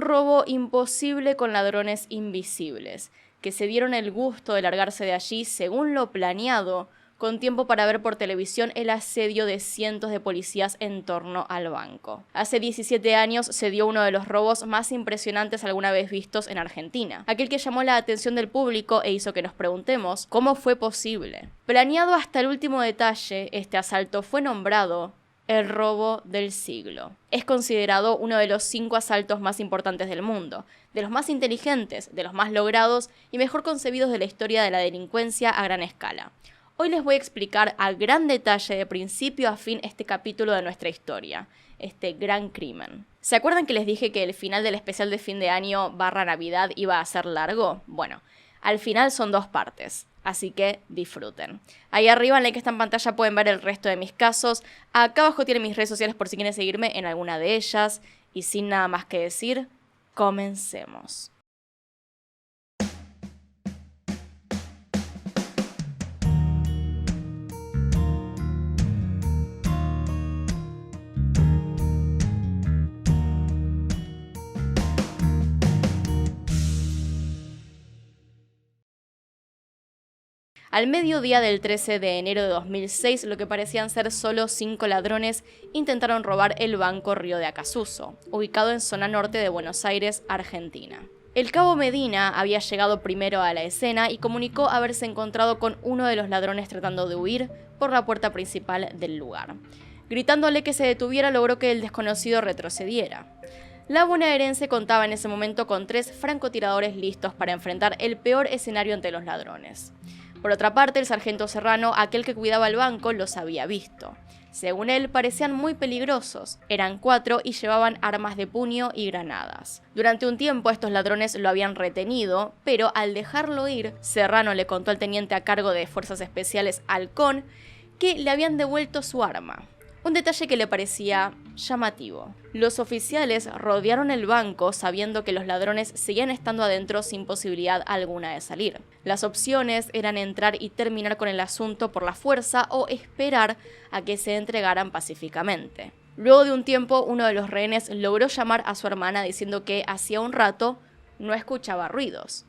Un robo imposible con ladrones invisibles, que se dieron el gusto de largarse de allí según lo planeado, con tiempo para ver por televisión el asedio de cientos de policías en torno al banco. Hace 17 años se dio uno de los robos más impresionantes alguna vez vistos en Argentina, aquel que llamó la atención del público e hizo que nos preguntemos cómo fue posible. Planeado hasta el último detalle, este asalto fue nombrado el robo del siglo. Es considerado uno de los 5 asaltos más importantes del mundo, de los más inteligentes, de los más logrados y mejor concebidos de la historia de la delincuencia a gran escala. Hoy les voy a explicar a gran detalle, de principio a fin, este capítulo de nuestra historia, este gran crimen. ¿Se acuerdan que les dije que el final del especial de fin de año / Navidad iba a ser largo? Bueno, al final son 2 partes, así que disfruten. Ahí arriba en la que está en pantalla pueden ver el resto de mis casos. Acá abajo tienen mis redes sociales por si quieren seguirme en alguna de ellas. Y sin nada más que decir, comencemos. Al mediodía del 13 de enero de 2006, lo que parecían ser solo 5 ladrones intentaron robar el Banco Río de Acasuso, ubicado en zona norte de Buenos Aires, Argentina. El cabo Medina había llegado primero a la escena y comunicó haberse encontrado con uno de los ladrones tratando de huir por la puerta principal del lugar. Gritándole que se detuviera, logró que el desconocido retrocediera. La bonaerense contaba en ese momento con 3 francotiradores listos para enfrentar el peor escenario ante los ladrones. Por otra parte, el sargento Serrano, aquel que cuidaba el banco, los había visto. Según él, parecían muy peligrosos. Eran 4 y llevaban armas de puño y granadas. Durante un tiempo estos ladrones lo habían retenido, pero al dejarlo ir, Serrano le contó al teniente a cargo de Fuerzas Especiales Halcón que le habían devuelto su arma. Un detalle que le parecía llamativo. Los oficiales rodearon el banco sabiendo que los ladrones seguían estando adentro sin posibilidad alguna de salir. Las opciones eran entrar y terminar con el asunto por la fuerza o esperar a que se entregaran pacíficamente. Luego de un tiempo, uno de los rehenes logró llamar a su hermana diciendo que hacía un rato no escuchaba ruidos.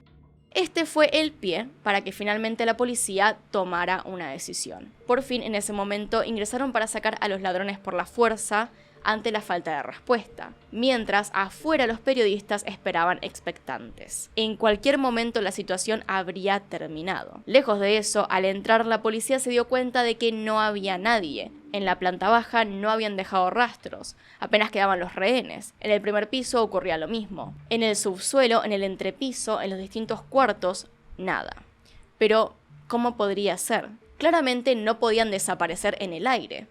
Este fue el pie para que finalmente la policía tomara una decisión. Por fin, en ese momento, ingresaron para sacar a los ladrones por la fuerza ante la falta de respuesta, mientras afuera los periodistas esperaban expectantes. En cualquier momento la situación habría terminado. Lejos de eso, al entrar la policía se dio cuenta de que no había nadie. En la planta baja no habían dejado rastros, apenas quedaban los rehenes. En el primer piso ocurría lo mismo. En el subsuelo, en el entrepiso, en los distintos cuartos, nada. Pero, ¿cómo podría ser? Claramente no podían desaparecer en el aire.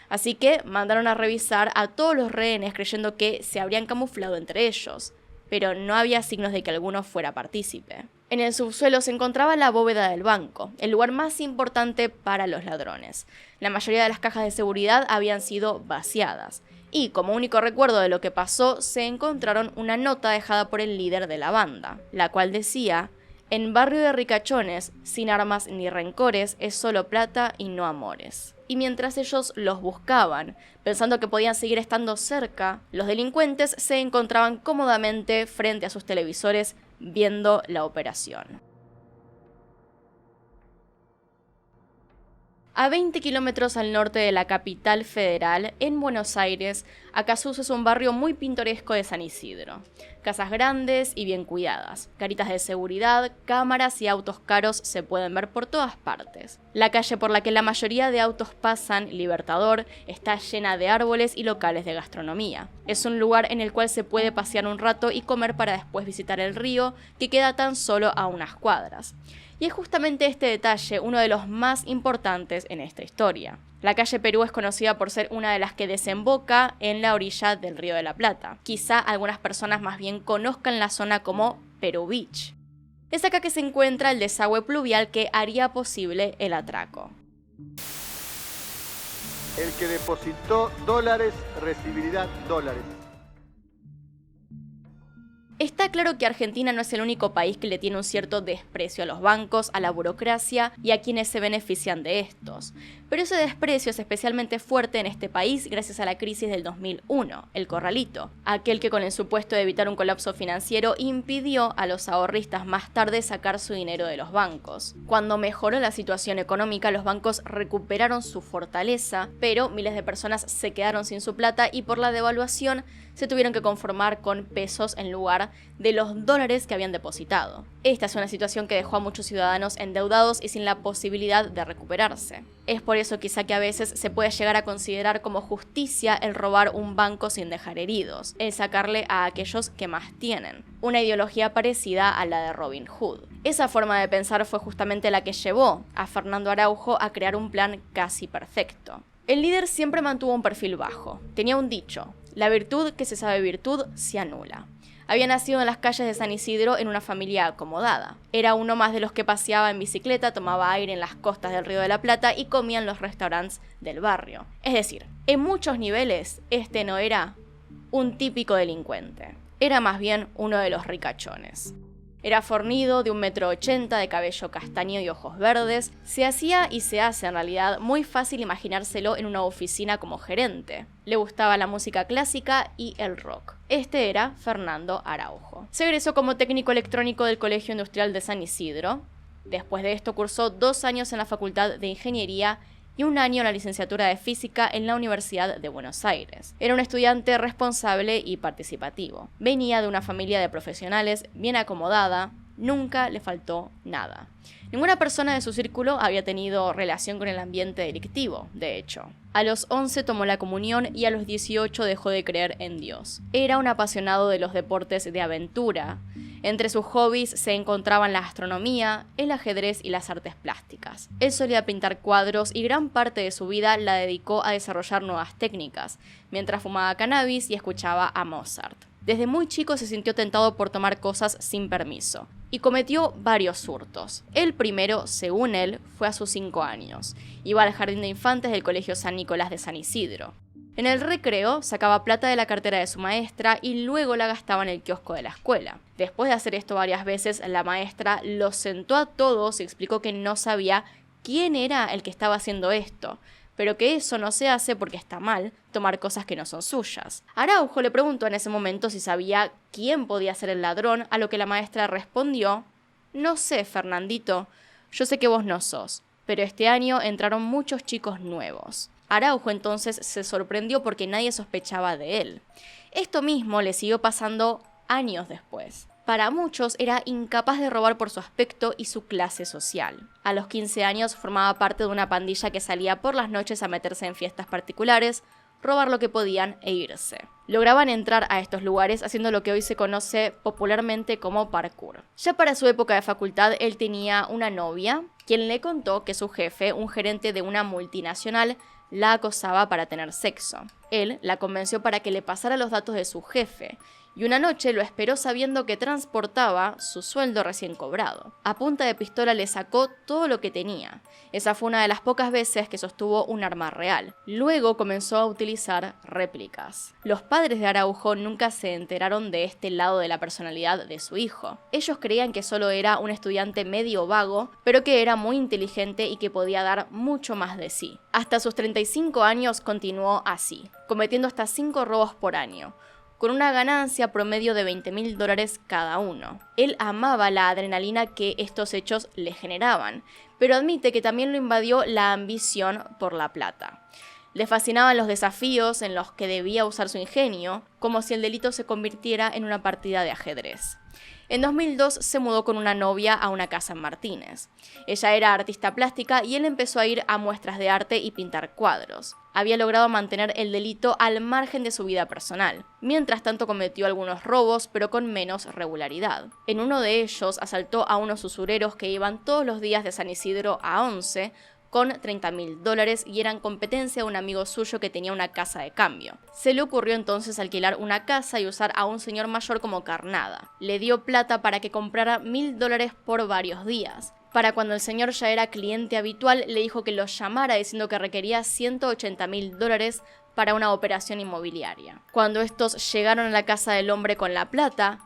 Así que mandaron a revisar a todos los rehenes creyendo que se habrían camuflado entre ellos, pero no había signos de que alguno fuera partícipe. En el subsuelo se encontraba la bóveda del banco, el lugar más importante para los ladrones. La mayoría de las cajas de seguridad habían sido vaciadas, y como único recuerdo de lo que pasó, se encontraron una nota dejada por el líder de la banda, la cual decía: "En barrio de ricachones, sin armas ni rencores, es solo plata y no amores". Y mientras ellos los buscaban, pensando que podían seguir estando cerca, los delincuentes se encontraban cómodamente frente a sus televisores viendo la operación. A 20 kilómetros al norte de la capital federal, en Buenos Aires, Acasuso es un barrio muy pintoresco de San Isidro. Casas grandes y bien cuidadas, caritas de seguridad, cámaras y autos caros se pueden ver por todas partes. La calle por la que la mayoría de autos pasan, Libertador, está llena de árboles y locales de gastronomía. Es un lugar en el cual se puede pasear un rato y comer para después visitar el río, que queda tan solo a unas cuadras. Y es justamente este detalle uno de los más importantes en esta historia. La calle Perú es conocida por ser una de las que desemboca en la orilla del Río de la Plata. Quizá algunas personas más bien conozcan la zona como Perú Beach. Es acá que se encuentra el desagüe pluvial que haría posible el atraco. El que depositó dólares recibirá dólares. Está claro que Argentina no es el único país que le tiene un cierto desprecio a los bancos, a la burocracia y a quienes se benefician de estos. Pero ese desprecio es especialmente fuerte en este país gracias a la crisis del 2001, el corralito, aquel que con el supuesto de evitar un colapso financiero impidió a los ahorristas más tarde sacar su dinero de los bancos. Cuando mejoró la situación económica, los bancos recuperaron su fortaleza, pero miles de personas se quedaron sin su plata y por la devaluación se tuvieron que conformar con pesos en lugar de los dólares que habían depositado. Esta es una situación que dejó a muchos ciudadanos endeudados y sin la posibilidad de recuperarse. Es por eso quizá que a veces se puede llegar a considerar como justicia el robar un banco sin dejar heridos, el sacarle a aquellos que más tienen, una ideología parecida a la de Robin Hood. Esa forma de pensar fue justamente la que llevó a Fernando Araujo a crear un plan casi perfecto. El líder siempre mantuvo un perfil bajo. Tenía un dicho: la virtud que se sabe virtud se anula. Había nacido en las calles de San Isidro en una familia acomodada. Era uno más de los que paseaba en bicicleta, tomaba aire en las costas del Río de la Plata y comía en los restaurantes del barrio. Es decir, en muchos niveles, este no era un típico delincuente. Era más bien uno de los ricachones. Era fornido, de 1,80 m, de cabello castaño y ojos verdes. Se hacía y se hace en realidad muy fácil imaginárselo en una oficina como gerente. Le gustaba la música clásica y el rock. Este era Fernando Araujo. Se egresó como técnico electrónico del Colegio Industrial de San Isidro. Después de esto cursó 2 años en la Facultad de Ingeniería y 1 año en la licenciatura de Física en la Universidad de Buenos Aires. Era un estudiante responsable y participativo. Venía de una familia de profesionales bien acomodada, nunca le faltó nada. Ninguna persona de su círculo había tenido relación con el ambiente delictivo, de hecho. A los 11 tomó la comunión y a los 18 dejó de creer en Dios. Era un apasionado de los deportes de aventura. Entre sus hobbies se encontraban la astronomía, el ajedrez y las artes plásticas. Él solía pintar cuadros y gran parte de su vida la dedicó a desarrollar nuevas técnicas, mientras fumaba cannabis y escuchaba a Mozart. Desde muy chico se sintió tentado por tomar cosas sin permiso y cometió varios hurtos. El primero, según él, fue a sus 5 años. Iba al jardín de infantes del Colegio San Nicolás de San Isidro. En el recreo sacaba plata de la cartera de su maestra y luego la gastaba en el kiosco de la escuela. Después de hacer esto varias veces, la maestra los sentó a todos y explicó que no sabía quién era el que estaba haciendo esto, pero que eso no se hace porque está mal tomar cosas que no son suyas. Araujo le preguntó en ese momento si sabía quién podía ser el ladrón, a lo que la maestra respondió: no sé, Fernandito, yo sé que vos no sos, pero este año entraron muchos chicos nuevos. Araujo entonces se sorprendió porque nadie sospechaba de él. Esto mismo le siguió pasando años después. Para muchos era incapaz de robar por su aspecto y su clase social. A los 15 años formaba parte de una pandilla que salía por las noches a meterse en fiestas particulares, robar lo que podían e irse. Lograban entrar a estos lugares haciendo lo que hoy se conoce popularmente como parkour. Ya para su época de facultad él tenía una novia, quien le contó que su jefe, un gerente de una multinacional, la acosaba para tener sexo. Él la convenció para que le pasara los datos de su jefe, y una noche lo esperó sabiendo que transportaba su sueldo recién cobrado. A punta de pistola le sacó todo lo que tenía. Esa fue una de las pocas veces que sostuvo un arma real. Luego comenzó a utilizar réplicas. Los padres de Araujo nunca se enteraron de este lado de la personalidad de su hijo. Ellos creían que solo era un estudiante medio vago, pero que era muy inteligente y que podía dar mucho más de sí. Hasta sus 35 años continuó así, cometiendo hasta 5 robos por año, con una ganancia promedio de $20.000 cada uno. Él amaba la adrenalina que estos hechos le generaban, pero admite que también lo invadió la ambición por la plata. Le fascinaban los desafíos en los que debía usar su ingenio, como si el delito se convirtiera en una partida de ajedrez. En 2002 se mudó con una novia a una casa en Martínez. Ella era artista plástica y él empezó a ir a muestras de arte y pintar cuadros. Había logrado mantener el delito al margen de su vida personal. Mientras tanto cometió algunos robos, pero con menos regularidad. En uno de ellos asaltó a unos usureros que iban todos los días de San Isidro a Once, con $30.000 y eran competencia de un amigo suyo que tenía una casa de cambio. Se le ocurrió entonces alquilar una casa y usar a un señor mayor como carnada. Le dio plata para que comprara $1.000 por varios días. Para cuando el señor ya era cliente habitual, le dijo que lo llamara diciendo que requería $180.000 para una operación inmobiliaria. Cuando estos llegaron a la casa del hombre con la plata,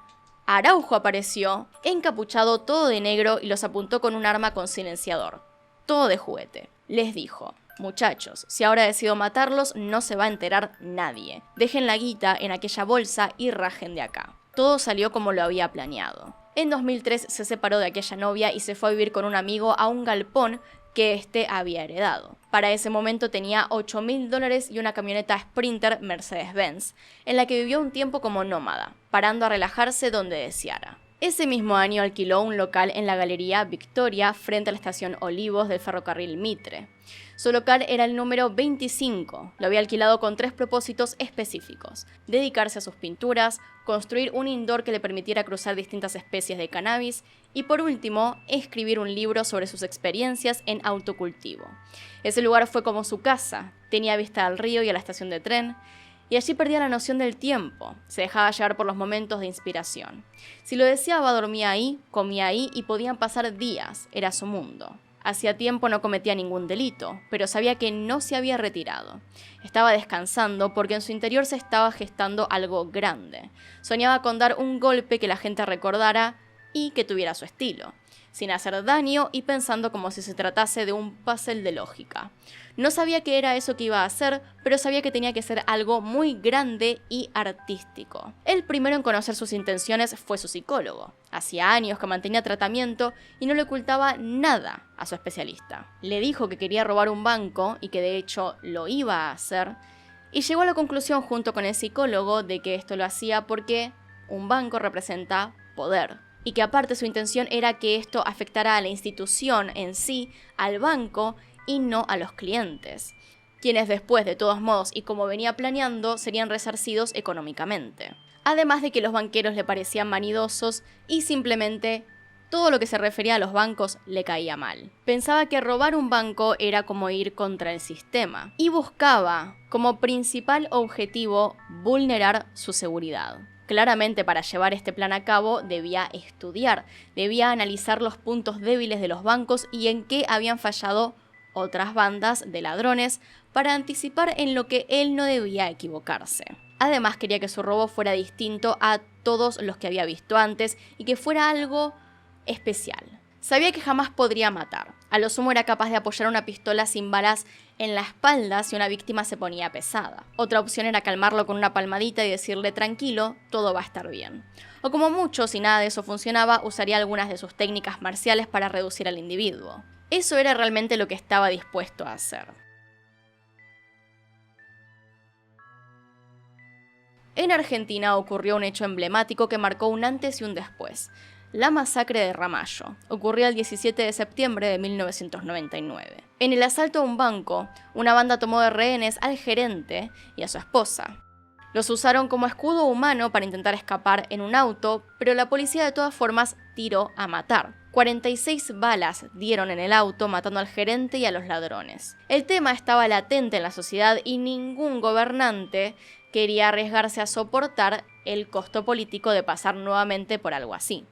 Araujo apareció, encapuchado todo de negro y los apuntó con un arma con silenciador. Todo de juguete. Les dijo: muchachos, si ahora decido matarlos, no se va a enterar nadie. Dejen la guita en aquella bolsa y rajen de acá. Todo salió como lo había planeado. En 2003 se separó de aquella novia y se fue a vivir con un amigo a un galpón que éste había heredado. Para ese momento tenía $8.000 y una camioneta Sprinter Mercedes-Benz, en la que vivió un tiempo como nómada, parando a relajarse donde deseara. Ese mismo año alquiló un local en la Galería Victoria frente a la estación Olivos del ferrocarril Mitre. Su local era el número 25. Lo había alquilado con 3 propósitos específicos: dedicarse a sus pinturas, construir un indoor que le permitiera cruzar distintas especies de cannabis y, por último, escribir un libro sobre sus experiencias en autocultivo. Ese lugar fue como su casa, tenía vista al río y a la estación de tren, y allí perdía la noción del tiempo, se dejaba llevar por los momentos de inspiración. Si lo deseaba, dormía ahí, comía ahí y podían pasar días, era su mundo. Hacía tiempo no cometía ningún delito, pero sabía que no se había retirado. Estaba descansando porque en su interior se estaba gestando algo grande. Soñaba con dar un golpe que la gente recordara y que tuviera su estilo, sin hacer daño y pensando como si se tratase de un puzzle de lógica. No sabía qué era eso que iba a hacer, pero sabía que tenía que ser algo muy grande y artístico. El primero en conocer sus intenciones fue su psicólogo. Hacía años que mantenía tratamiento y no le ocultaba nada a su especialista. Le dijo que quería robar un banco y que de hecho lo iba a hacer, y llegó a la conclusión junto con el psicólogo de que esto lo hacía porque un banco representa poder, y que aparte su intención era que esto afectara a la institución en sí, al banco, y no a los clientes, quienes después, de todos modos y como venía planeando, serían resarcidos económicamente. Además de que los banqueros le parecían vanidosos y simplemente todo lo que se refería a los bancos le caía mal. Pensaba que robar un banco era como ir contra el sistema y buscaba como principal objetivo vulnerar su seguridad. Claramente, para llevar este plan a cabo debía estudiar, debía analizar los puntos débiles de los bancos y en qué habían fallado otras bandas de ladrones para anticipar en lo que él no debía equivocarse. Además, quería que su robo fuera distinto a todos los que había visto antes y que fuera algo especial. Sabía que jamás podría matar. A lo sumo era capaz de apoyar una pistola sin balas en la espalda si una víctima se ponía pesada. Otra opción era calmarlo con una palmadita y decirle: tranquilo, todo va a estar bien. O como mucho, si nada de eso funcionaba, usaría algunas de sus técnicas marciales para reducir al individuo. Eso era realmente lo que estaba dispuesto a hacer. En Argentina ocurrió un hecho emblemático que marcó un antes y un después. La masacre de Ramallo ocurrió el 17 de septiembre de 1999. En el asalto a un banco, una banda tomó de rehenes al gerente y a su esposa. Los usaron como escudo humano para intentar escapar en un auto, pero la policía de todas formas tiró a matar. 46 balas dieron en el auto, matando al gerente y a los ladrones. El tema estaba latente en la sociedad y ningún gobernante quería arriesgarse a soportar el costo político de pasar nuevamente por algo así.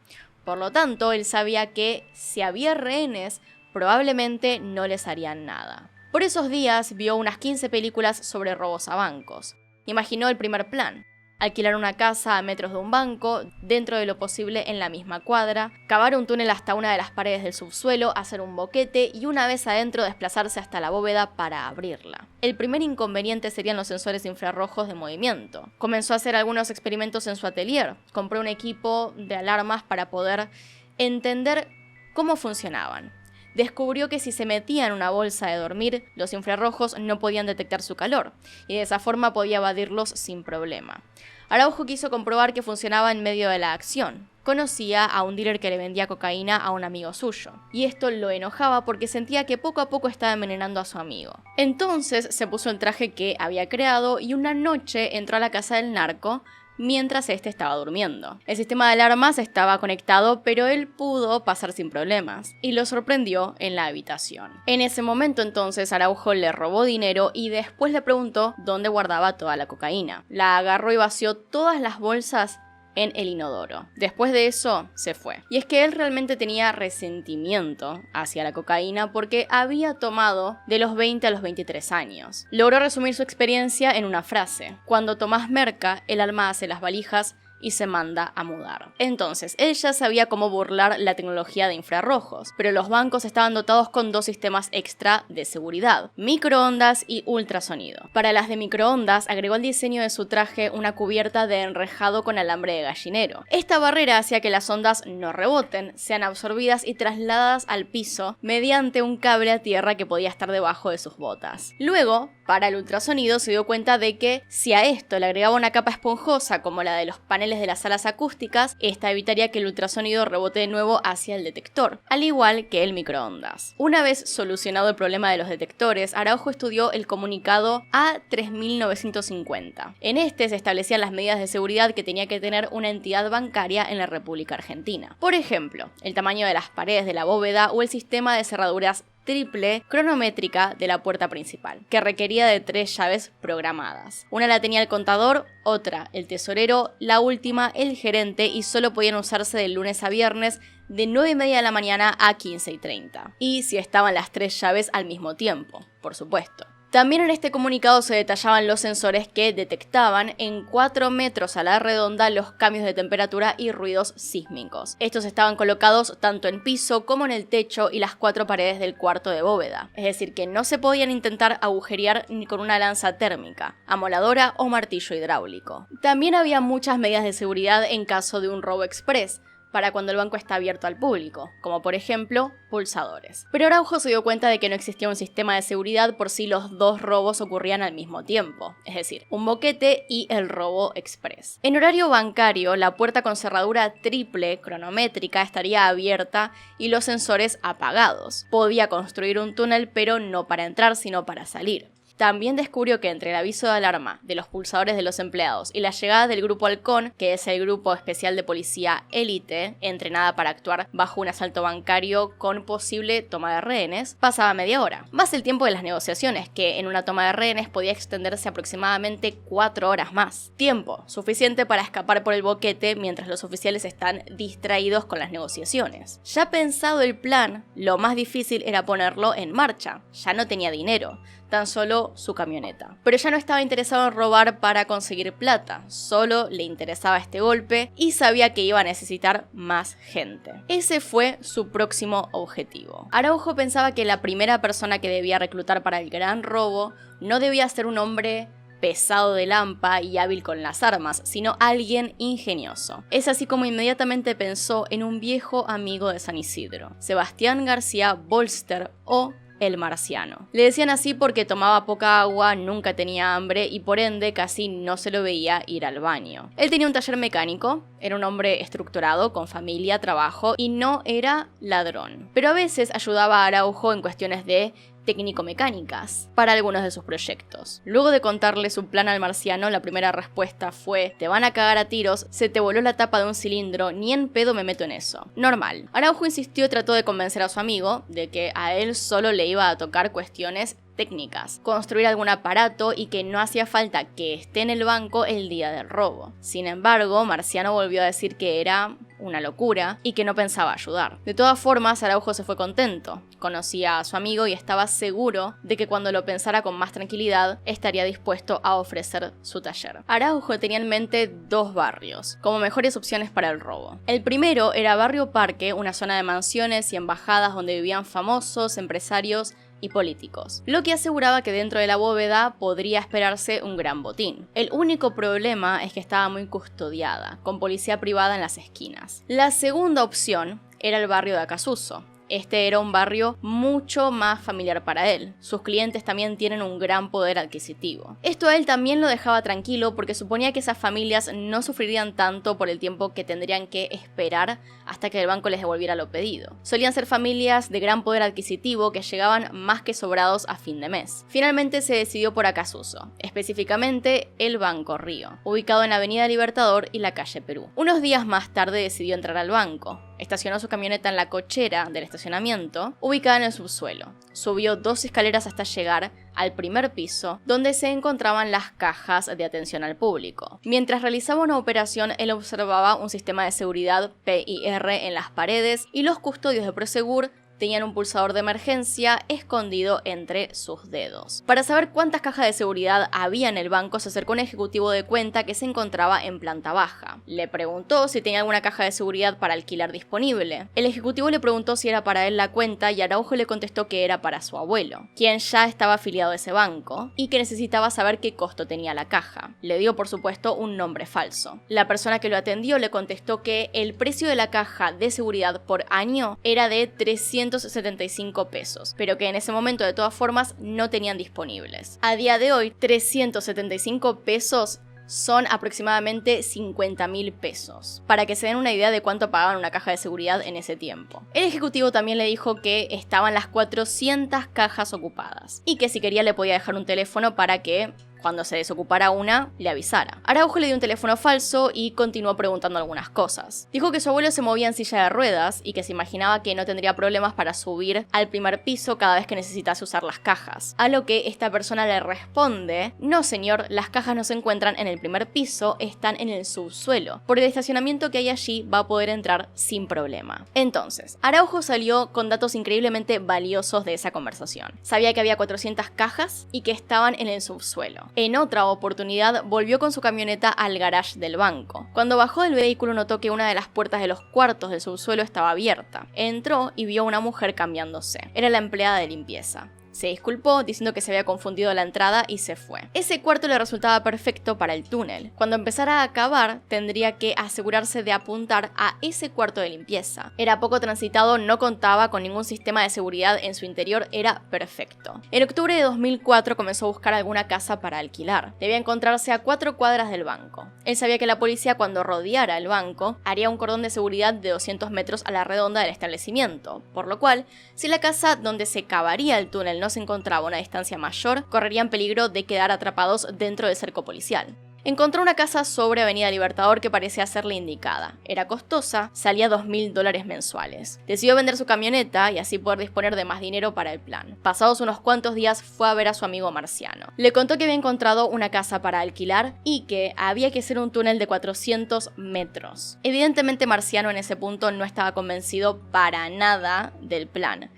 Por lo tanto, él sabía que si había rehenes, probablemente no les harían nada. Por esos días vio unas 15 películas sobre robos a bancos. Imaginó el primer plan: alquilar una casa a metros de un banco, dentro de lo posible en la misma cuadra, cavar un túnel hasta una de las paredes del subsuelo, hacer un boquete y una vez adentro desplazarse hasta la bóveda para abrirla. El primer inconveniente serían los sensores infrarrojos de movimiento. Comenzó a hacer algunos experimentos en su atelier, compró un equipo de alarmas para poder entender cómo funcionaban. Descubrió que si se metía en una bolsa de dormir, los infrarrojos no podían detectar su calor, y de esa forma podía evadirlos sin problema. Araujo quiso comprobar que funcionaba en medio de la acción. Conocía a un dealer que le vendía cocaína a un amigo suyo, y esto lo enojaba porque sentía que poco a poco estaba envenenando a su amigo. Entonces se puso el traje que había creado y una noche entró a la casa del narco, mientras este estaba durmiendo. El sistema de alarmas estaba conectado, pero él pudo pasar sin problemas, y lo sorprendió en la habitación. En ese momento entonces Araujo le robó dinero y después le preguntó dónde guardaba toda la cocaína. La agarró y vació todas las bolsas en el inodoro. Después de eso, se fue. Y es que él realmente tenía resentimiento hacia la cocaína porque había tomado de los 20 a los 23 años. Logró resumir su experiencia en una frase: cuando tomás merca, el alma hace las valijas y se manda a mudar. Entonces, él ya sabía cómo burlar la tecnología de infrarrojos, pero los bancos estaban dotados con 2 sistemas extra de seguridad: microondas y ultrasonido. Para las de microondas, agregó al diseño de su traje una cubierta de enrejado con alambre de gallinero. Esta barrera hacía que las ondas no reboten, sean absorbidas y trasladadas al piso mediante un cable a tierra que podía estar debajo de sus botas. Luego, para el ultrasonido se dio cuenta de que si a esto le agregaba una capa esponjosa como la de los paneles de las salas acústicas, esta evitaría que el ultrasonido rebote de nuevo hacia el detector, al igual que el microondas. Una vez solucionado el problema de los detectores, Araujo estudió el comunicado A3950. En este se establecían las medidas de seguridad que tenía que tener una entidad bancaria en la República Argentina. Por ejemplo, el tamaño de las paredes de la bóveda o el sistema de cerraduras triple cronométrica de la puerta principal, que requería de 3 llaves programadas. Una la tenía el contador, otra el tesorero, la última el gerente, y solo podían usarse de lunes a viernes de 9:30 de la mañana a 15:30. Y si estaban las 3 llaves al mismo tiempo, por supuesto. También en este comunicado se detallaban los sensores que detectaban en 4 metros a la redonda los cambios de temperatura y ruidos sísmicos. Estos estaban colocados tanto en piso como en el techo y las 4 paredes del cuarto de bóveda. Es decir, que no se podían intentar agujerear ni con una lanza térmica, amoladora o martillo hidráulico. También había muchas medidas de seguridad en caso de un robo express, para cuando el banco está abierto al público, como por ejemplo, pulsadores. Pero Araujo se dio cuenta de que no existía un sistema de seguridad por si los 2 robos ocurrían al mismo tiempo, es decir, un boquete y el robo express. En horario bancario, la puerta con cerradura triple cronométrica estaría abierta y los sensores apagados. Podía construir un túnel, pero no para entrar, sino para salir. También descubrió que entre el aviso de alarma de los pulsadores de los empleados y la llegada del Grupo Halcón, que es el grupo especial de policía élite, entrenada para actuar bajo un asalto bancario con posible toma de rehenes, pasaba media hora, más el tiempo de las negociaciones, que en una toma de rehenes podía extenderse aproximadamente 4 horas más. Tiempo suficiente para escapar por el boquete mientras los oficiales están distraídos con las negociaciones. Ya pensado el plan, lo más difícil era ponerlo en marcha. Ya no tenía dinero, tan solo su camioneta. Pero ya no estaba interesado en robar para conseguir plata, solo le interesaba este golpe y sabía que iba a necesitar más gente. Ese fue su próximo objetivo. Araujo pensaba que la primera persona que debía reclutar para el gran robo no debía ser un hombre pesado de lampa y hábil con las armas, sino alguien ingenioso. Es así como inmediatamente pensó en un viejo amigo de San Isidro, Sebastián García Bolster, o el Marciano. Le decían así porque tomaba poca agua, nunca tenía hambre y por ende casi no se lo veía ir al baño. Él tenía un taller mecánico, era un hombre estructurado, con familia, trabajo y no era ladrón. Pero a veces ayudaba a Araujo en cuestiones de técnico-mecánicas para algunos de sus proyectos. Luego de contarle su plan al Marciano, la primera respuesta fue: te van a cagar a tiros, se te voló la tapa de un cilindro, ni en pedo me meto en eso. Normal. Araujo insistió y trató de convencer a su amigo de que a él solo le iba a tocar cuestiones técnicas, construir algún aparato y que no hacía falta que esté en el banco el día del robo. Sin embargo, Marciano volvió a decir que era una locura y que no pensaba ayudar. De todas formas, Araujo se fue contento. Conocía a su amigo y estaba seguro de que cuando lo pensara con más tranquilidad, estaría dispuesto a ofrecer su taller. Araujo tenía en mente 2 barrios como mejores opciones para el robo. El primero era Barrio Parque, una zona de mansiones y embajadas donde vivían famosos, empresarios y políticos, lo que aseguraba que dentro de la bóveda podría esperarse un gran botín. El único problema es que estaba muy custodiada, con policía privada en las esquinas. La segunda opción era el barrio de Acasuso. Este era un barrio mucho más familiar para él. Sus clientes también tienen un gran poder adquisitivo. Esto a él también lo dejaba tranquilo porque suponía que esas familias no sufrirían tanto por el tiempo que tendrían que esperar hasta que el banco les devolviera lo pedido. Solían ser familias de gran poder adquisitivo que llegaban más que sobrados a fin de mes. Finalmente se decidió por Acasuso, específicamente el Banco Río, ubicado en Avenida Libertador y la calle Perú. Unos días más tarde decidió entrar al banco. Estacionó su camioneta en la cochera del estacionamiento, ubicada en el subsuelo. Subió 2 escaleras hasta llegar al primer piso, donde se encontraban las cajas de atención al público. Mientras realizaba una operación, él observaba un sistema de seguridad PIR en las paredes y los custodios de Prosegur tenían un pulsador de emergencia escondido entre sus dedos. Para saber cuántas cajas de seguridad había en el banco, se acercó un ejecutivo de cuenta que se encontraba en planta baja. Le preguntó si tenía alguna caja de seguridad para alquilar disponible. El ejecutivo le preguntó si era para él la cuenta y Araujo le contestó que era para su abuelo, quien ya estaba afiliado a ese banco y que necesitaba saber qué costo tenía la caja. Le dio, por supuesto, un nombre falso. La persona que lo atendió le contestó que el precio de la caja de seguridad por año era de 375 pesos, pero que en ese momento de todas formas no tenían disponibles. A día de hoy, 375 pesos son aproximadamente 50.000 pesos, para que se den una idea de cuánto pagaban una caja de seguridad en ese tiempo. El ejecutivo también le dijo que estaban las 400 cajas ocupadas y que si quería le podía dejar un teléfono para que cuando se desocupara una, le avisara. Araujo le dio un teléfono falso y continuó preguntando algunas cosas. Dijo que su abuelo se movía en silla de ruedas y que se imaginaba que no tendría problemas para subir al primer piso cada vez que necesitase usar las cajas. A lo que esta persona le responde: no señor, las cajas no se encuentran en el primer piso, están en el subsuelo. Por el estacionamiento que hay allí va a poder entrar sin problema. Entonces, Araujo salió con datos increíblemente valiosos de esa conversación. Sabía que había 400 cajas y que estaban en el subsuelo. En otra oportunidad volvió con su camioneta al garage del banco. Cuando bajó del vehículo notó que una de las puertas de los cuartos del subsuelo estaba abierta. Entró y vio a una mujer cambiándose. Era la empleada de limpieza. Se disculpó diciendo que se había confundido la entrada y se fue. Ese cuarto le resultaba perfecto para el túnel. Cuando empezara a cavar, tendría que asegurarse de apuntar a ese cuarto de limpieza. Era poco transitado, no contaba con ningún sistema de seguridad en su interior, era perfecto. En octubre de 2004 comenzó a buscar alguna casa para alquilar. Debía encontrarse a 4 cuadras del banco. Él sabía que la policía, cuando rodeara el banco, haría un cordón de seguridad de 200 metros a la redonda del establecimiento, por lo cual, si la casa donde se cavaría el túnel no se encontraba a una distancia mayor, correrían peligro de quedar atrapados dentro del cerco policial. Encontró una casa sobre Avenida Libertador que parecía ser la indicada. Era costosa, salía $2.000 mensuales. Decidió vender su camioneta y así poder disponer de más dinero para el plan. Pasados unos cuantos días fue a ver a su amigo Marciano. Le contó que había encontrado una casa para alquilar y que había que hacer un túnel de 400 metros. Evidentemente Marciano en ese punto no estaba convencido para nada del plan.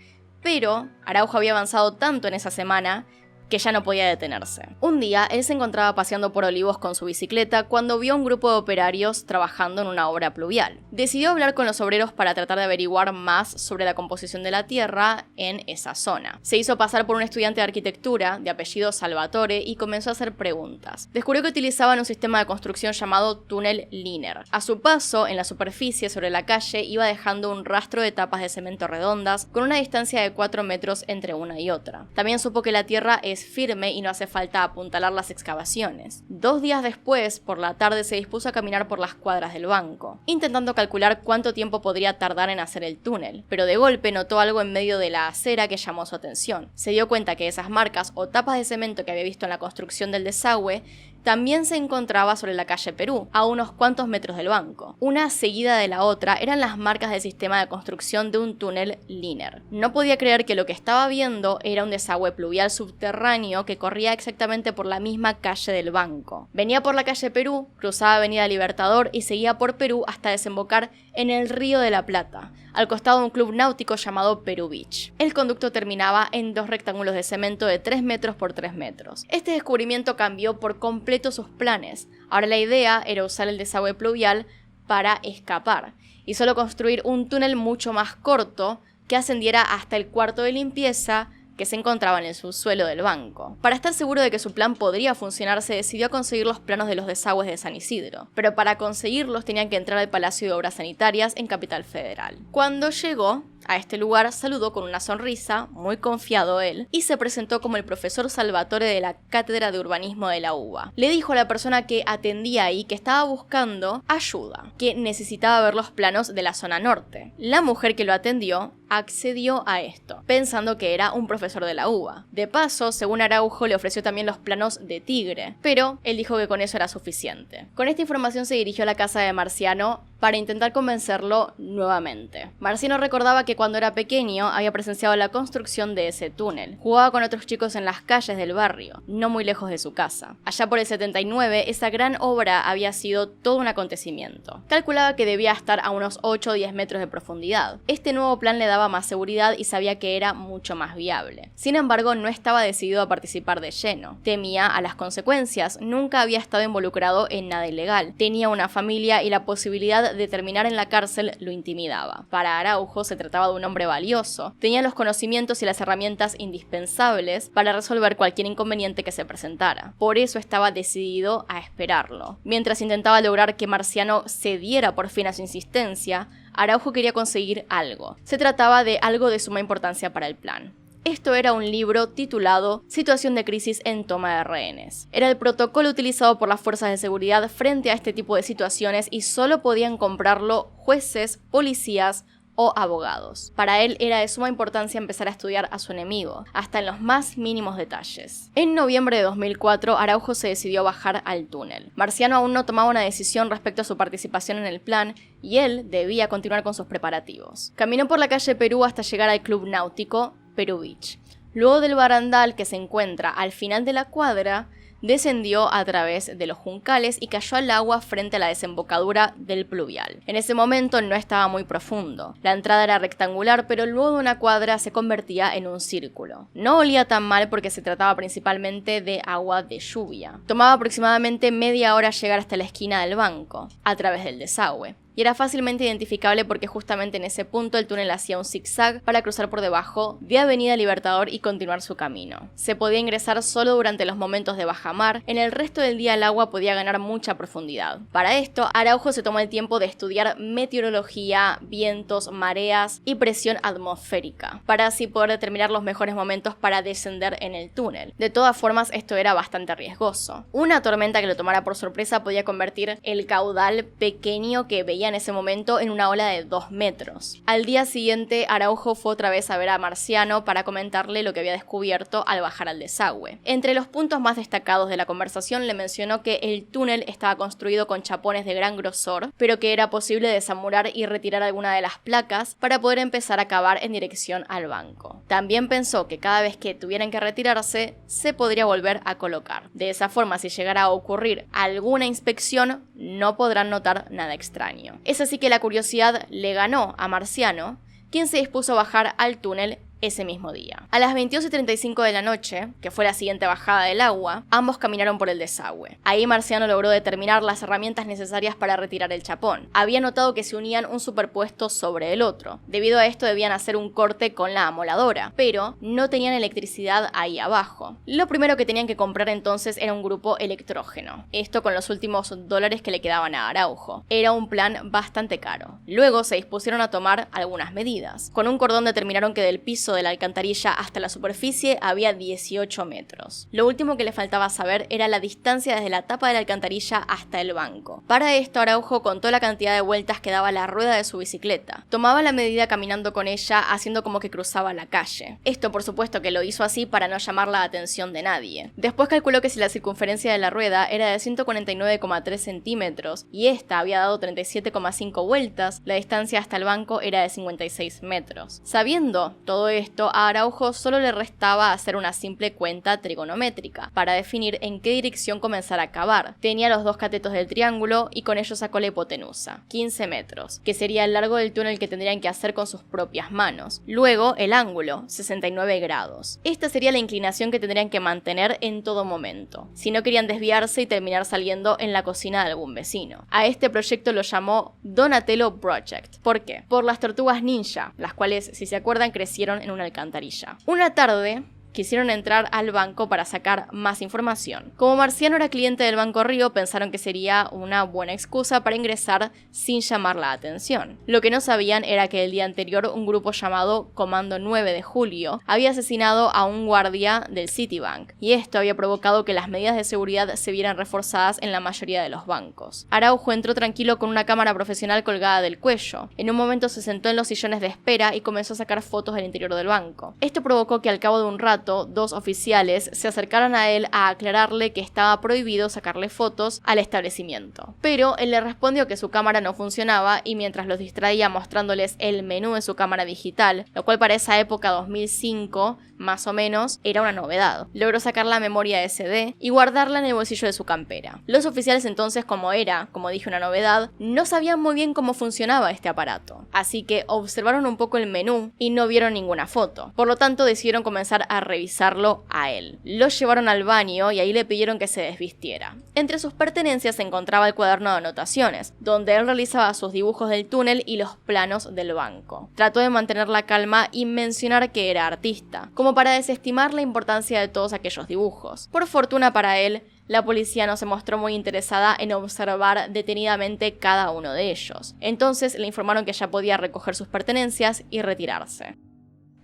Pero Araujo había avanzado tanto en esa semana que ya no podía detenerse. Un día, él se encontraba paseando por Olivos con su bicicleta cuando vio a un grupo de operarios trabajando en una obra pluvial. Decidió hablar con los obreros para tratar de averiguar más sobre la composición de la tierra en esa zona. Se hizo pasar por un estudiante de arquitectura de apellido Salvatore y comenzó a hacer preguntas. Descubrió que utilizaban un sistema de construcción llamado túnel Liner. A su paso, en la superficie sobre la calle, iba dejando un rastro de tapas de cemento redondas con una distancia de 4 metros entre una y otra. También supo que la tierra es firme y no hace falta apuntalar las excavaciones. 2 días después, por la tarde, se dispuso a caminar por las cuadras del banco, intentando calcular cuánto tiempo podría tardar en hacer el túnel, pero de golpe notó algo en medio de la acera que llamó su atención. Se dio cuenta que esas marcas o tapas de cemento que había visto en la construcción del desagüe también se encontraba sobre la calle Perú, a unos cuantos metros del banco. Una seguida de la otra eran las marcas del sistema de construcción de un túnel Liner. No podía creer que lo que estaba viendo era un desagüe pluvial subterráneo que corría exactamente por la misma calle del banco. Venía por la calle Perú, cruzaba Avenida Libertador y seguía por Perú hasta desembocar en el Río de la Plata, al costado de un club náutico llamado Perú Beach. El conducto terminaba en 2 rectángulos de cemento de 3 metros por 3 metros. Este descubrimiento cambió por completo sus planes. Ahora la idea era usar el desagüe pluvial para escapar y solo construir un túnel mucho más corto que ascendiera hasta el cuarto de limpieza que se encontraba en el subsuelo del banco. Para estar seguro de que su plan podría funcionar, se decidió a conseguir los planos de los desagües de San Isidro, pero para conseguirlos tenían que entrar al Palacio de Obras Sanitarias en Capital Federal. Cuando llegó a este lugar, saludó con una sonrisa, muy confiado él, y se presentó como el profesor Salvatore de la Cátedra de Urbanismo de la UBA. Le dijo a la persona que atendía ahí que estaba buscando ayuda, que necesitaba ver los planos de la zona norte. La mujer que lo atendió accedió a esto, pensando que era un profesor de la UBA. De paso, según Araujo, le ofreció también los planos de Tigre, pero él dijo que con eso era suficiente. Con esta información se dirigió a la casa de Marciano para intentar convencerlo nuevamente. Marciano recordaba que cuando era pequeño había presenciado la construcción de ese túnel. Jugaba con otros chicos en las calles del barrio, no muy lejos de su casa. Allá por el 79, esa gran obra había sido todo un acontecimiento. Calculaba que debía estar a unos 8 o 10 metros de profundidad. Este nuevo plan le daba más seguridad y sabía que era mucho más viable. Sin embargo, no estaba decidido a participar de lleno. Temía a las consecuencias, nunca había estado involucrado en nada ilegal. Tenía una familia y la posibilidad de terminar en la cárcel lo intimidaba. Para Araujo se trataba de un hombre valioso. Tenía los conocimientos y las herramientas indispensables para resolver cualquier inconveniente que se presentara. Por eso estaba decidido a esperarlo. Mientras intentaba lograr que Marciano cediera por fin a su insistencia, Araujo quería conseguir algo. Se trataba de algo de suma importancia para el plan. Esto era un libro titulado Situación de crisis en toma de rehenes. Era el protocolo utilizado por las fuerzas de seguridad frente a este tipo de situaciones y solo podían comprarlo jueces, policías o abogados. Para él era de suma importancia empezar a estudiar a su enemigo, hasta en los más mínimos detalles. En noviembre de 2004, Araujo se decidió a bajar al túnel. Marciano aún no tomaba una decisión respecto a su participación en el plan y él debía continuar con sus preparativos. Caminó por la calle Perú hasta llegar al club náutico Perú Beach. Luego del barandal que se encuentra al final de la cuadra, descendió a través de los juncales y cayó al agua frente a la desembocadura del pluvial. En ese momento no estaba muy profundo. La entrada era rectangular, pero luego de una cuadra se convertía en un círculo. No olía tan mal porque se trataba principalmente de agua de lluvia. Tomaba aproximadamente media hora llegar hasta la esquina del banco, a través del desagüe. Y era fácilmente identificable porque justamente en ese punto el túnel hacía un zigzag para cruzar por debajo de Avenida Libertador y continuar su camino. Se podía ingresar solo durante los momentos de bajamar, en el resto del día el agua podía ganar mucha profundidad. Para esto, Araujo se tomó el tiempo de estudiar meteorología, vientos, mareas y presión atmosférica, para así poder determinar los mejores momentos para descender en el túnel. De todas formas, esto era bastante riesgoso. Una tormenta que lo tomara por sorpresa podía convertir el caudal pequeño que veía en ese momento en una ola de 2 metros. Al día siguiente, Araujo fue otra vez a ver a Marciano para comentarle lo que había descubierto al bajar al desagüe. Entre los puntos más destacados de la conversación le mencionó que el túnel estaba construido con chapones de gran grosor, pero que era posible desamurar y retirar alguna de las placas para poder empezar a cavar en dirección al banco. También pensó que cada vez que tuvieran que retirarse, se podría volver a colocar. De esa forma, si llegara a ocurrir alguna inspección, no podrán notar nada extraño. Es así que la curiosidad le ganó a Marciano, quien se dispuso a bajar al túnel ese mismo día. A las 22:35 de la noche, que fue la siguiente bajada del agua, ambos caminaron por el desagüe. Ahí Marciano logró determinar las herramientas necesarias para retirar el chapón. Había notado que se unían un superpuesto sobre el otro. Debido a esto debían hacer un corte con la amoladora, pero no tenían electricidad ahí abajo. Lo primero que tenían que comprar entonces era un grupo electrógeno. Esto con los últimos dólares que le quedaban a Araujo. Era un plan bastante caro. Luego se dispusieron a tomar algunas medidas. Con un cordón determinaron que del piso de la alcantarilla hasta la superficie había 18 metros. Lo último que le faltaba saber era la distancia desde la tapa de la alcantarilla hasta el banco. Para esto Araujo contó la cantidad de vueltas que daba la rueda de su bicicleta. Tomaba la medida caminando con ella, haciendo como que cruzaba la calle. Esto por supuesto que lo hizo así para no llamar la atención de nadie. Después calculó que si la circunferencia de la rueda era de 149,3 centímetros y esta había dado 37,5 vueltas, la distancia hasta el banco era de 56 metros. Sabiendo todo esto, a Araujo solo le restaba hacer una simple cuenta trigonométrica para definir en qué dirección comenzar a cavar. Tenía los dos catetos del triángulo y con ello sacó la hipotenusa, 15 metros, que sería el largo del túnel que tendrían que hacer con sus propias manos. Luego el ángulo, 69 grados. Esta sería la inclinación que tendrían que mantener en todo momento, si no querían desviarse y terminar saliendo en la cocina de algún vecino. A este proyecto lo llamó Donatello Project. ¿Por qué? Por las tortugas ninja, las cuales, si se acuerdan, crecieron en una alcantarilla. Una tarde quisieron entrar al banco para sacar más información. Como Marciano era cliente del Banco Río, pensaron que sería una buena excusa para ingresar sin llamar la atención. Lo que no sabían era que el día anterior un grupo llamado Comando 9 de Julio había asesinado a un guardia del Citibank, y esto había provocado que las medidas de seguridad se vieran reforzadas en la mayoría de los bancos. Araujo entró tranquilo con una cámara profesional colgada del cuello. En un momento se sentó en los sillones de espera y comenzó a sacar fotos del interior del banco. Esto provocó que al cabo de un rato rato, 2 oficiales se acercaron a él a aclararle que estaba prohibido sacarle fotos al establecimiento. Pero él le respondió que su cámara no funcionaba y mientras los distraía mostrándoles el menú de su cámara digital, lo cual para esa época 2005 más o menos era una novedad. Logró sacar la memoria SD y guardarla en el bolsillo de su campera. Los oficiales entonces, como dije, una novedad, no sabían muy bien cómo funcionaba este aparato, así que observaron un poco el menú y no vieron ninguna foto. Por lo tanto decidieron comenzar a revisarlo a él. Lo llevaron al baño y ahí le pidieron que se desvistiera. Entre sus pertenencias se encontraba el cuaderno de anotaciones, donde él realizaba sus dibujos del túnel y los planos del banco. Trató de mantener la calma y mencionar que era artista, como para desestimar la importancia de todos aquellos dibujos. Por fortuna para él, la policía no se mostró muy interesada en observar detenidamente cada uno de ellos. Entonces le informaron que ya podía recoger sus pertenencias y retirarse.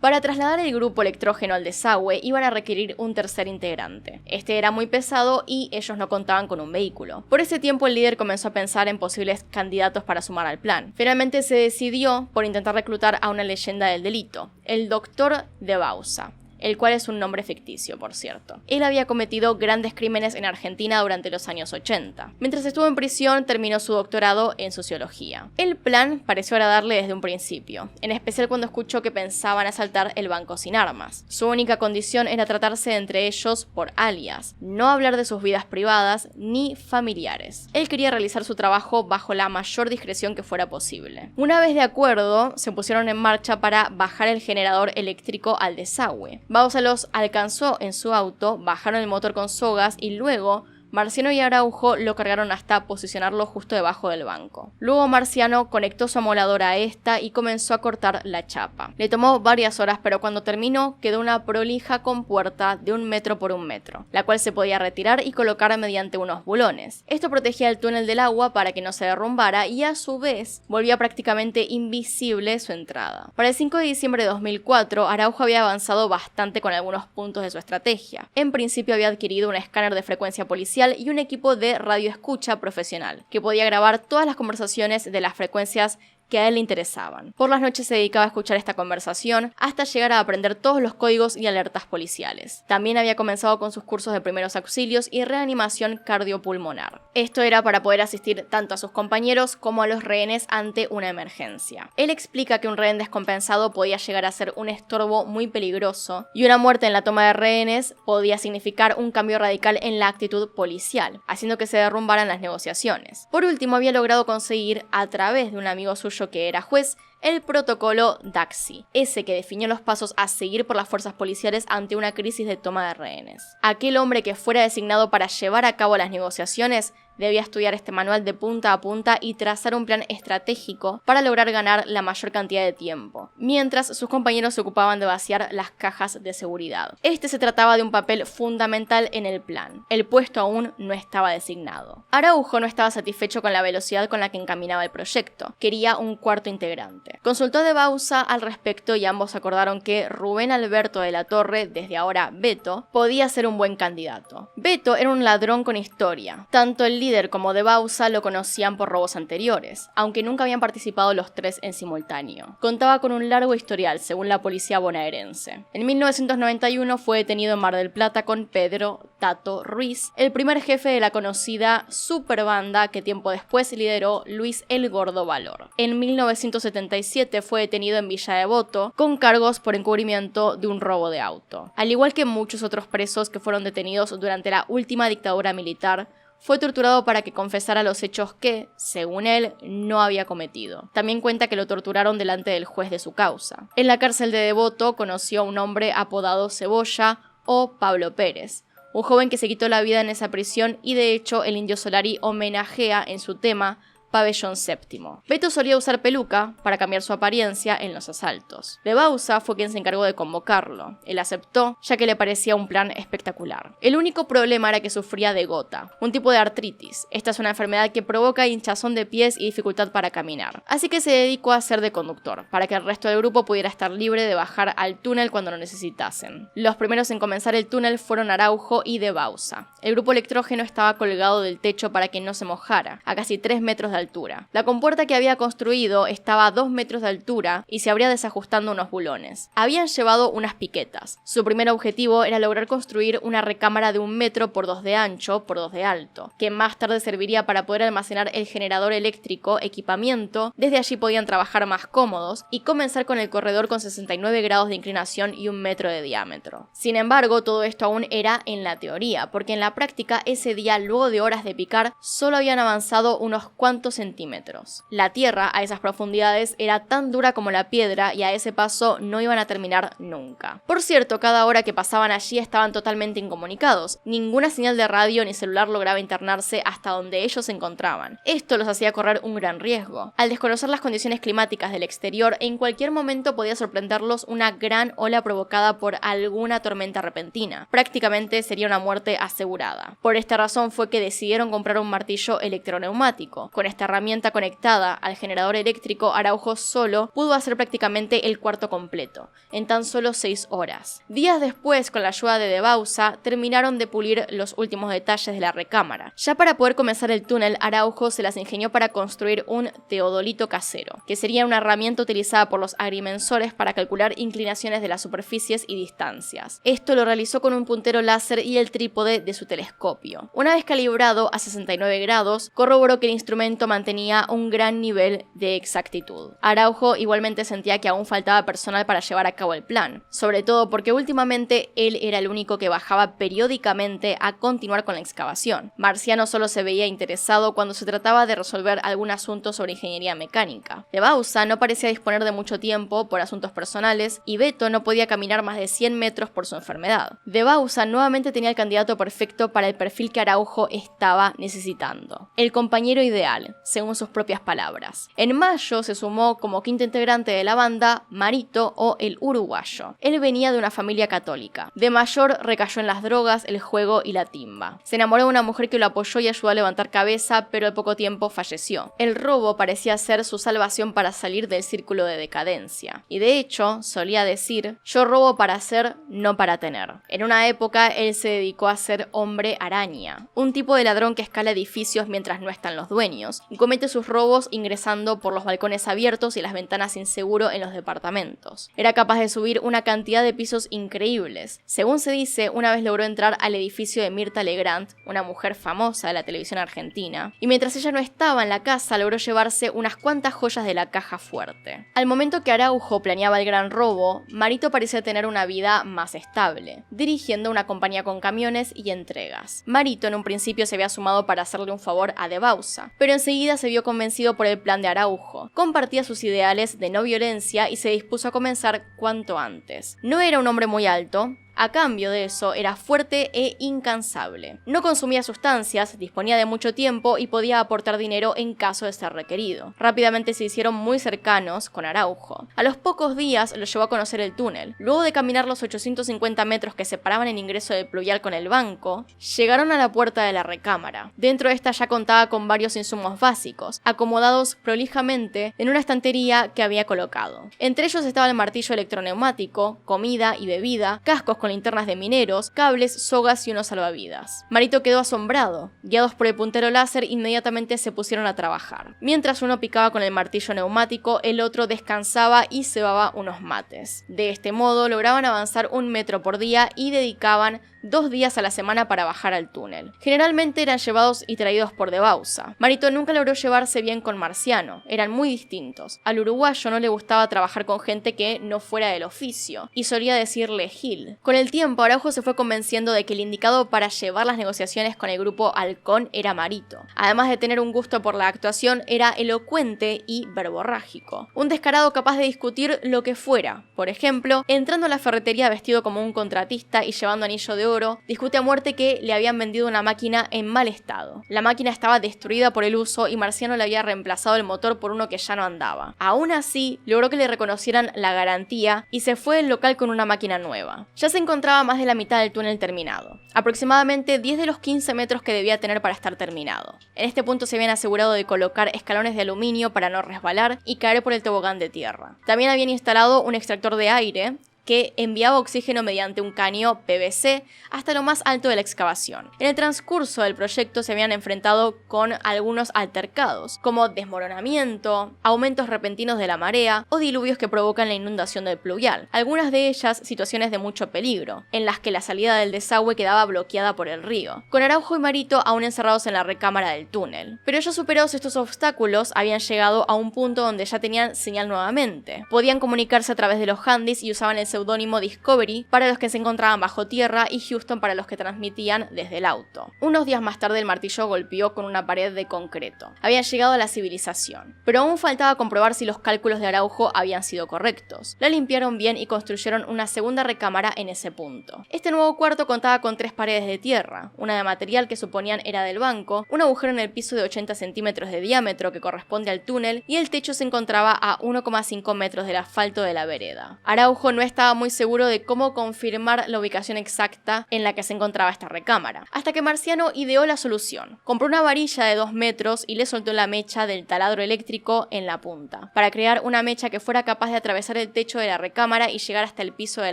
Para trasladar el grupo electrógeno al desagüe iban a requerir un tercer integrante. Este era muy pesado y ellos no contaban con un vehículo. Por ese tiempo el líder comenzó a pensar en posibles candidatos para sumar al plan. Finalmente se decidió por intentar reclutar a una leyenda del delito, el Dr. de Bausa, el cual es un nombre ficticio, por cierto. Él había cometido grandes crímenes en Argentina durante los años 80. Mientras estuvo en prisión, terminó su doctorado en sociología. El plan pareció agradarle desde un principio, en especial cuando escuchó que pensaban asaltar el banco sin armas. Su única condición era tratarse de entre ellos por alias, no hablar de sus vidas privadas ni familiares. Él quería realizar su trabajo bajo la mayor discreción que fuera posible. Una vez de acuerdo, se pusieron en marcha para bajar el generador eléctrico al desagüe. Bausa los alcanzó en su auto, bajaron el motor con sogas y luego Marciano y Araujo lo cargaron hasta posicionarlo justo debajo del banco. Luego Marciano conectó su amoladora a esta y comenzó a cortar la chapa. Le tomó varias horas, pero cuando terminó quedó una prolija compuerta de 1 metro por 1 metro, la cual se podía retirar y colocar mediante unos bulones. Esto protegía el túnel del agua para que no se derrumbara y a su vez volvía prácticamente invisible su entrada. Para el 5 de diciembre de 2004, Araujo había avanzado bastante con algunos puntos de su estrategia. En principio había adquirido un escáner de frecuencia policial y un equipo de radioescucha profesional, que podía grabar todas las conversaciones de las frecuencias que a él le interesaban. Por las noches se dedicaba a escuchar esta conversación hasta llegar a aprender todos los códigos y alertas policiales. También había comenzado con sus cursos de primeros auxilios y reanimación cardiopulmonar. Esto era para poder asistir tanto a sus compañeros como a los rehenes ante una emergencia. Él explica que un rehén descompensado podía llegar a ser un estorbo muy peligroso y una muerte en la toma de rehenes podía significar un cambio radical en la actitud policial, haciendo que se derrumbaran las negociaciones. Por último, había logrado conseguir, a través de un amigo suyo que era juez, el protocolo DAXI, ese que definió los pasos a seguir por las fuerzas policiales ante una crisis de toma de rehenes. Aquel hombre que fuera designado para llevar a cabo las negociaciones debía estudiar este manual de punta a punta y trazar un plan estratégico para lograr ganar la mayor cantidad de tiempo, mientras sus compañeros se ocupaban de vaciar las cajas de seguridad. Este se trataba de un papel fundamental en el plan. El puesto aún no estaba designado. Araujo no estaba satisfecho con la velocidad con la que encaminaba el proyecto. Quería un cuarto integrante. Consultó a de Bausa al respecto y ambos acordaron que Rubén Alberto de la Torre, desde ahora Beto, podía ser un buen candidato. Beto era un ladrón con historia. Tanto el líder como de Bausa lo conocían por robos anteriores, aunque nunca habían participado los tres en simultáneo. Contaba con un largo historial, según la policía bonaerense. En 1991 fue detenido en Mar del Plata con Pedro Tato Ruiz, el primer jefe de la conocida superbanda que tiempo después lideró Luis el Gordo Valor. En 1977 fue detenido en Villa Devoto con cargos por encubrimiento de un robo de auto. Al igual que muchos otros presos que fueron detenidos durante la última dictadura militar, fue torturado para que confesara los hechos que, según él, no había cometido. También cuenta que lo torturaron delante del juez de su causa. En la cárcel de Devoto conoció a un hombre apodado Cebolla o Pablo Pérez, un joven que se quitó la vida en esa prisión y de hecho el Indio Solari homenajea en su tema Pabellón Séptimo. Beto solía usar peluca para cambiar su apariencia en los asaltos. De Bausa fue quien se encargó de convocarlo. Él aceptó, ya que le parecía un plan espectacular. El único problema era que sufría de gota, un tipo de artritis. Esta es una enfermedad que provoca hinchazón de pies y dificultad para caminar. Así que se dedicó a ser de conductor, para que el resto del grupo pudiera estar libre de bajar al túnel cuando lo necesitasen. Los primeros en comenzar el túnel fueron Araujo y de Bausa. El grupo electrógeno estaba colgado del techo para que no se mojara, a casi 3 metros de altura. La compuerta que había construido estaba a 2 metros de altura y se abría desajustando unos bulones. Habían llevado unas piquetas. Su primer objetivo era lograr construir una recámara de 1 metro por 2 de ancho por 2 de alto, que más tarde serviría para poder almacenar el generador eléctrico, equipamiento. Desde allí podían trabajar más cómodos y comenzar con el corredor con 69 grados de inclinación y 1 metro de diámetro. Sin embargo, todo esto aún era en la teoría, porque en la práctica ese día, luego de horas de picar, solo habían avanzado unos cuantos centímetros. La tierra a esas profundidades era tan dura como la piedra y a ese paso no iban a terminar nunca. Por cierto, cada hora que pasaban allí estaban totalmente incomunicados. Ninguna señal de radio ni celular lograba internarse hasta donde ellos se encontraban. Esto los hacía correr un gran riesgo. Al desconocer las condiciones climáticas del exterior, en cualquier momento podía sorprenderlos una gran ola provocada por alguna tormenta repentina. Prácticamente sería una muerte asegurada. Por esta razón fue que decidieron comprar un martillo electroneumático. Con esta herramienta conectada al generador eléctrico, Araujo solo pudo hacer prácticamente el cuarto completo, en tan solo 6 horas. Días después, con la ayuda de Bauza, terminaron de pulir los últimos detalles de la recámara. Ya para poder comenzar el túnel, Araujo se las ingenió para construir un teodolito casero, que sería una herramienta utilizada por los agrimensores para calcular inclinaciones de las superficies y distancias. Esto lo realizó con un puntero láser y el trípode de su telescopio. Una vez calibrado a 69 grados, corroboró que el instrumento mantenía un gran nivel de exactitud. Araujo igualmente sentía que aún faltaba personal para llevar a cabo el plan, sobre todo porque últimamente él era el único que bajaba periódicamente a continuar con la excavación. Marciano solo se veía interesado cuando se trataba de resolver algún asunto sobre ingeniería mecánica. De Bauza no parecía disponer de mucho tiempo por asuntos personales y Beto no podía caminar más de 100 metros por su enfermedad. De Bauza nuevamente tenía el candidato perfecto para el perfil que Araujo estaba necesitando. El compañero ideal, según sus propias palabras. En mayo se sumó como quinto integrante de la banda Marito o el Uruguayo. Él venía de una familia católica. De mayor recayó en las drogas, el juego y la timba. Se enamoró de una mujer que lo apoyó y ayudó a levantar cabeza, pero al poco tiempo falleció. El robo parecía ser su salvación para salir del círculo de decadencia. Y de hecho, solía decir: yo robo para hacer, no para tener. En una época, él se dedicó a ser hombre araña, un tipo de ladrón que escala edificios mientras no están los dueños, y comete sus robos ingresando por los balcones abiertos y las ventanas sin seguro en los departamentos. Era capaz de subir una cantidad de pisos increíbles. Según se dice, una vez logró entrar al edificio de Mirta Legrand, una mujer famosa de la televisión argentina, y mientras ella no estaba en la casa logró llevarse unas cuantas joyas de la caja fuerte. Al momento que Araujo planeaba el gran robo, Marito parecía tener una vida más estable, dirigiendo una compañía con camiones y entregas. Marito en un principio se había sumado para hacerle un favor a De Bauza, pero enseguida se vio convencido por el plan de Araujo. Compartía sus ideales de no violencia y se dispuso a comenzar cuanto antes. No era un hombre muy alto. A cambio de eso, era fuerte e incansable. No consumía sustancias, disponía de mucho tiempo y podía aportar dinero en caso de ser requerido. Rápidamente se hicieron muy cercanos con Araujo. A los pocos días lo llevó a conocer el túnel. Luego de caminar los 850 metros que separaban el ingreso del pluvial con el banco, llegaron a la puerta de la recámara. Dentro de esta ya contaba con varios insumos básicos, acomodados prolijamente en una estantería que había colocado. Entre ellos estaba el martillo electroneumático, comida y bebida, cascos con linternas de mineros, cables, sogas y unos salvavidas. Marito quedó asombrado. Guiados por el puntero láser, inmediatamente se pusieron a trabajar. Mientras uno picaba con el martillo neumático, el otro descansaba y cebaba unos mates. De este modo lograban avanzar 1 metro por día y dedicaban 2 días a la semana para bajar al túnel. Generalmente eran llevados y traídos por De Bauza. Marito nunca logró llevarse bien con Marciano, eran muy distintos. Al uruguayo no le gustaba trabajar con gente que no fuera del oficio, y solía decirle Gil. Con el tiempo, Araujo se fue convenciendo de que el indicado para llevar las negociaciones con el grupo Halcón era Marito. Además de tener un gusto por la actuación, era elocuente y verborrágico. Un descarado capaz de discutir lo que fuera. Por ejemplo, entrando a la ferretería vestido como un contratista y llevando anillo de oro, discute a muerte que le habían vendido una máquina en mal estado. La máquina estaba destruida por el uso y Marciano le había reemplazado el motor por uno que ya no andaba. Aún así, logró que le reconocieran la garantía y se fue del local con una máquina nueva. Ya se encontraba más de la mitad del túnel terminado, aproximadamente 10 de los 15 metros que debía tener para estar terminado. En este punto se habían asegurado de colocar escalones de aluminio para no resbalar y caer por el tobogán de tierra. También habían instalado un extractor de aire que enviaba oxígeno mediante un caño PVC hasta lo más alto de la excavación. En el transcurso del proyecto se habían enfrentado con algunos altercados, como desmoronamiento, aumentos repentinos de la marea o diluvios que provocan la inundación del pluvial. Algunas de ellas situaciones de mucho peligro, en las que la salida del desagüe quedaba bloqueada por el río, con Araujo y Marito aún encerrados en la recámara del túnel. Pero ellos, superados estos obstáculos, habían llegado a un punto donde ya tenían señal nuevamente. Podían comunicarse a través de los handys y usaban el seudónimo Discovery para los que se encontraban bajo tierra y Houston para los que transmitían desde el auto. Unos días más tarde el martillo golpeó con una pared de concreto. Habían llegado a la civilización, pero aún faltaba comprobar si los cálculos de Araujo habían sido correctos. La limpiaron bien y construyeron una segunda recámara en ese punto. Este nuevo cuarto contaba con 3 paredes de tierra, una de material que suponían era del banco, un agujero en el piso de 80 centímetros de diámetro que corresponde al túnel y el techo se encontraba a 1,5 metros del asfalto de la vereda. Araujo no estaba muy seguro de cómo confirmar la ubicación exacta en la que se encontraba esta recámara, hasta que Marciano ideó la solución. Compró una varilla de 2 metros y le soltó la mecha del taladro eléctrico en la punta, para crear una mecha que fuera capaz de atravesar el techo de la recámara y llegar hasta el piso de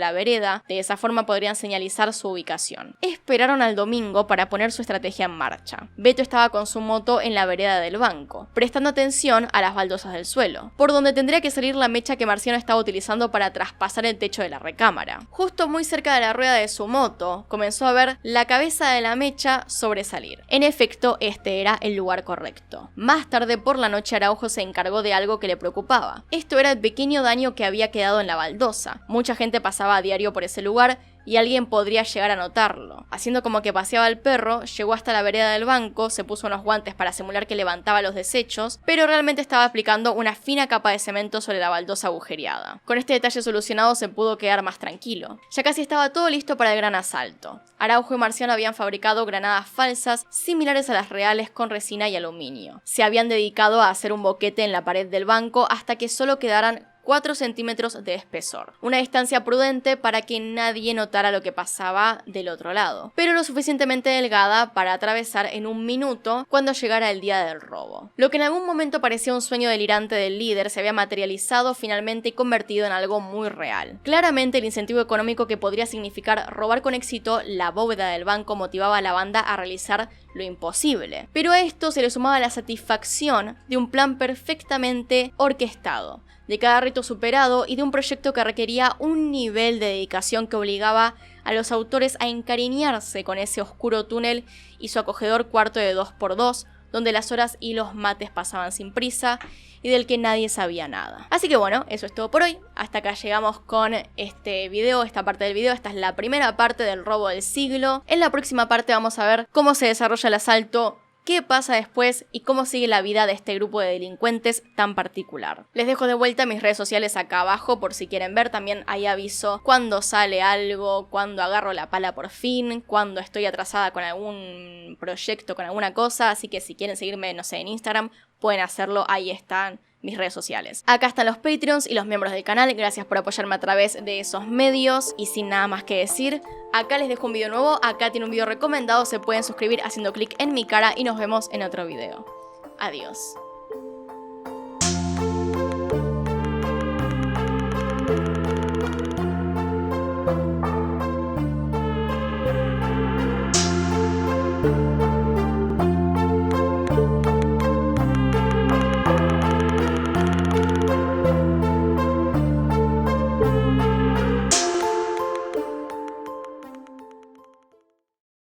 la vereda. De esa forma podrían señalizar su ubicación. Esperaron al domingo para poner su estrategia en marcha. Beto estaba con su moto en la vereda del banco, prestando atención a las baldosas del suelo, por donde tendría que salir la mecha que Marciano estaba utilizando para traspasar el techo de la recámara. Justo muy cerca de la rueda de su moto, comenzó a ver la cabeza de la mecha sobresalir. En efecto, este era el lugar correcto. Más tarde por la noche Araujo se encargó de algo que le preocupaba. Esto era el pequeño daño que había quedado en la baldosa. Mucha gente pasaba a diario por ese lugar y alguien podría llegar a notarlo. Haciendo como que paseaba el perro, llegó hasta la vereda del banco, se puso unos guantes para simular que levantaba los desechos, pero realmente estaba aplicando una fina capa de cemento sobre la baldosa agujereada. Con este detalle solucionado se pudo quedar más tranquilo. Ya casi estaba todo listo para el gran asalto. Araujo y Marciano habían fabricado granadas falsas similares a las reales con resina y aluminio. Se habían dedicado a hacer un boquete en la pared del banco hasta que solo quedaran 4 centímetros de espesor, una distancia prudente para que nadie notara lo que pasaba del otro lado, pero lo suficientemente delgada para atravesar en un minuto cuando llegara el día del robo. Lo que en algún momento parecía un sueño delirante del líder se había materializado finalmente y convertido en algo muy real. Claramente el incentivo económico que podría significar robar con éxito la bóveda del banco motivaba a la banda a realizar lo imposible, pero a esto se le sumaba la satisfacción de un plan perfectamente orquestado, de cada reto superado y de un proyecto que requería un nivel de dedicación que obligaba a los autores a encariñarse con ese oscuro túnel y su acogedor cuarto de 2x2, donde las horas y los mates pasaban sin prisa y del que nadie sabía nada. Así que bueno, eso es todo por hoy. Hasta acá llegamos con este video, esta parte del video. Esta es la primera parte del robo del siglo. En la próxima parte vamos a ver cómo se desarrolla el asalto, qué pasa después y cómo sigue la vida de este grupo de delincuentes tan particular. Les dejo de vuelta mis redes sociales acá abajo por si quieren ver. También ahí aviso cuando sale algo, cuando agarro la pala por fin, cuando estoy atrasada con algún proyecto, con alguna cosa. Así que si quieren seguirme, no sé, en Instagram, pueden hacerlo. Ahí están mis redes sociales. Acá están los Patreons y los miembros del canal. Gracias por apoyarme a través de esos medios. Y sin nada más que decir, acá les dejo un video nuevo. Acá tiene un video recomendado. Se pueden suscribir haciendo clic en mi cara y nos vemos en otro video. Adiós.